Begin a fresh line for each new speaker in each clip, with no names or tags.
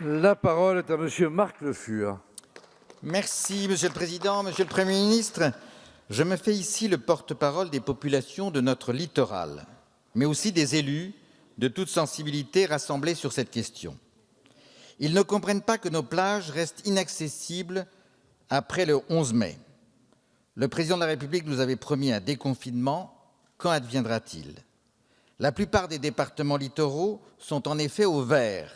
La parole est à Monsieur Marc Le Fur.
Merci, Monsieur le Président, Monsieur le Premier ministre. Je me fais ici le porte-parole des populations de notre littoral, mais aussi des élus de toute sensibilité rassemblés sur cette question. Ils ne comprennent pas que nos plages restent inaccessibles après le 11 mai. Le Président de la République nous avait promis un déconfinement. Quand adviendra-t-il? La plupart des départements littoraux sont en effet au vert.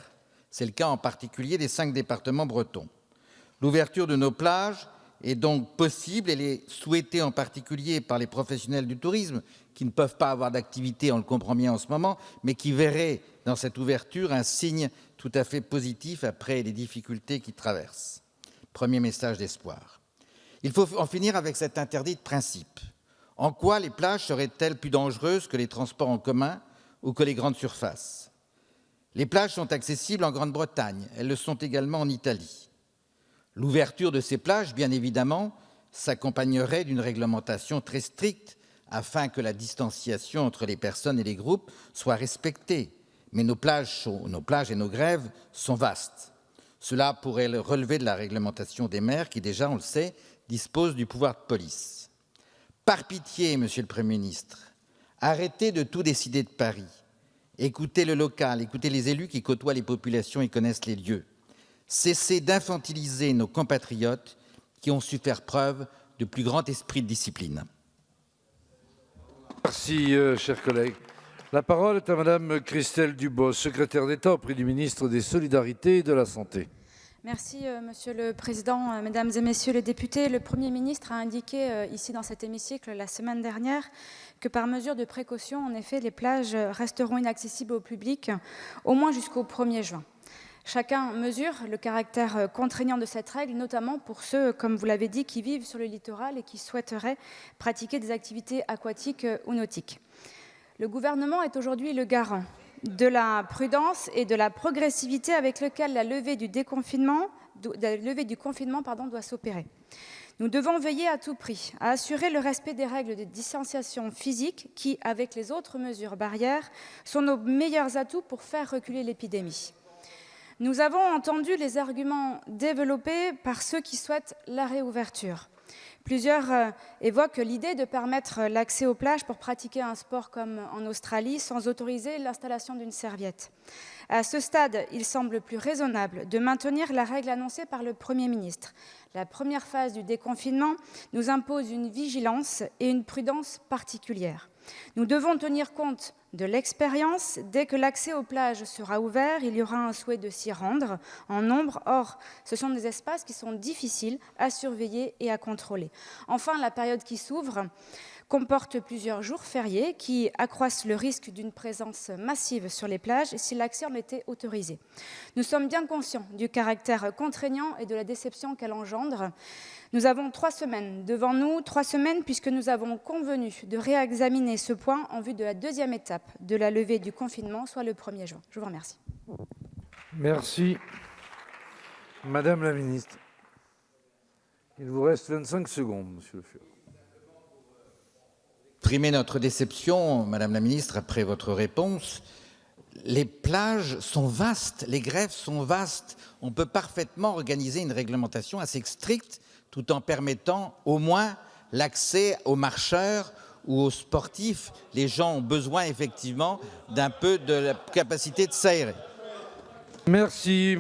C'est le cas en particulier des 5 départements bretons. L'ouverture de nos plages est donc possible. Elle est souhaitée en particulier par les professionnels du tourisme qui ne peuvent pas avoir d'activité, on le comprend bien en ce moment, mais qui verraient dans cette ouverture un signe tout à fait positif après les difficultés qu'ils traversent. Premier message d'espoir. Il faut en finir avec cet interdit de principe. En quoi les plages seraient-elles plus dangereuses que les transports en commun ou que les grandes surfaces? Les plages sont accessibles en Grande-Bretagne, elles le sont également en Italie. L'ouverture de ces plages, bien évidemment, s'accompagnerait d'une réglementation très stricte afin que la distanciation entre les personnes et les groupes soit respectée. Mais nos plages et nos grèves sont vastes. Cela pourrait relever de la réglementation des maires qui déjà, on le sait, disposent du pouvoir de police. Par pitié, Monsieur le Premier ministre, arrêtez de tout décider de Paris. Écoutez le local, écoutez les élus qui côtoient les populations et connaissent les lieux. Cessez d'infantiliser nos compatriotes qui ont su faire preuve de plus grand esprit de discipline.
Merci, chers collègues. La parole est à Madame Christelle Dubos, secrétaire d'État auprès du ministre des Solidarités et de la Santé.
Merci, Monsieur le Président, Mesdames et Messieurs les députés. Le Premier ministre a indiqué ici dans cet hémicycle la semaine dernière que par mesure de précaution, en effet, les plages resteront inaccessibles au public au moins jusqu'au 1er juin. Chacun mesure le caractère contraignant de cette règle, notamment pour ceux, comme vous l'avez dit, qui vivent sur le littoral et qui souhaiteraient pratiquer des activités aquatiques ou nautiques. Le gouvernement est aujourd'hui le garant de la prudence et de la progressivité avec laquelle la levée du confinement doit s'opérer. Nous devons veiller à tout prix à assurer le respect des règles de distanciation physique qui, avec les autres mesures barrières, sont nos meilleurs atouts pour faire reculer l'épidémie. Nous avons entendu les arguments développés par ceux qui souhaitent la réouverture. Plusieurs évoquent l'idée de permettre l'accès aux plages pour pratiquer un sport comme en Australie sans autoriser l'installation d'une serviette. À ce stade, il semble plus raisonnable de maintenir la règle annoncée par le Premier ministre. La première phase du déconfinement nous impose une vigilance et une prudence particulières. Nous devons tenir compte de l'expérience. Dès que l'accès aux plages sera ouvert, il y aura un souhait de s'y rendre en nombre. Or, ce sont des espaces qui sont difficiles à surveiller et à contrôler. Enfin, la période qui s'ouvre comporte plusieurs jours fériés qui accroissent le risque d'une présence massive sur les plages si l'accès en était autorisé. Nous sommes bien conscients du caractère contraignant et de la déception qu'elle engendre. Nous avons 3 semaines devant nous, 3 semaines puisque nous avons convenu de réexaminer ce point en vue de la 2e étape de la levée du confinement, soit le 1er juin. Je vous remercie.
Merci. Madame la ministre. Il vous reste 25 secondes, Monsieur Le Fur.
Exprimer notre déception, Madame la ministre, après votre réponse. Les plages sont vastes, les grèves sont vastes. On peut parfaitement organiser une réglementation assez stricte tout en permettant au moins l'accès aux marcheurs ou aux sportifs. Les gens ont besoin effectivement d'un peu de la capacité de s'aérer.
Merci.